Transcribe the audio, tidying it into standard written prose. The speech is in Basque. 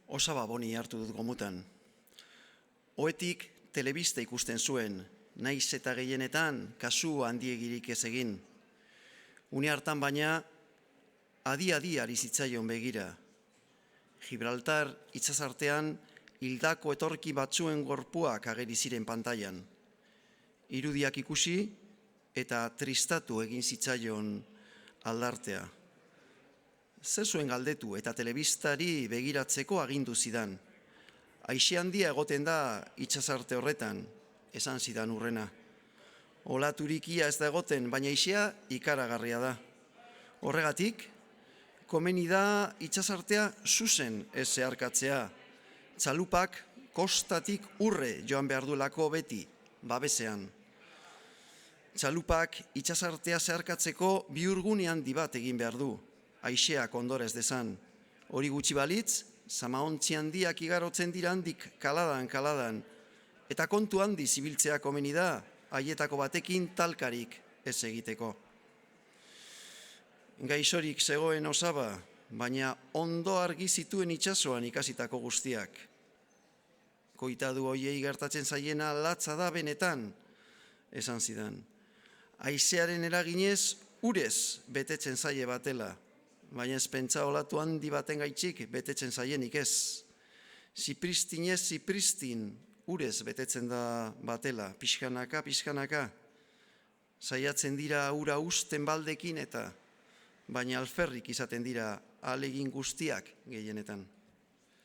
Osaba boni hartu dut gomutan. Oetik telebista ikusten zuen, naiz eta gehienetan kasu handiegirik ez egin. Une hartan baina, adi-adi ari zitzaion begira. Gibraltar itsasartean hildako etorki batzuen gorpuak ageri ziren pantailan. Irudiak ikusi eta tristatu egin zitzaion aldartea. Zer zuen galdetu eta telebistari begiratzeko agindu zidan. Aixe handia egoten da itsasarte horretan, esan zidan hurrena. Olaturikia ez da egoten, baina aixea ikaragarria da. Horregatik, komeni da itsasartea zuzen ez zeharkatzea. Txalupak kostatik urre joan behar duelako beti, babesean. Txalupak itsasartea zeharkatzeko bihurgunean bat egin behar du, aixeak ondorez dezan. Hori gutxi balitz, zamaontzi handiak igarotzen dira handik kaladan, eta kontu handi zibiltzea komeni da, haietako batekin talkarik ez egiteko. Gaixorik zegoen osaba, baina ondo argi zituen itsasoan ikasitako guztiak. Koitadu hoiei gertatzen zaiena latza da benetan, esan zidan. Haizearen eraginez, urez betetzen zaie batela, baina ez pentsa olatu handi baten gaitxik betetzen zaienik ez. Zipristinez zipristin, urez betetzen da batela, pixkanaka. Saiatzen dira ura usten baldekin eta, baina alferrik izaten dira ahalegin guztiak gehienetan.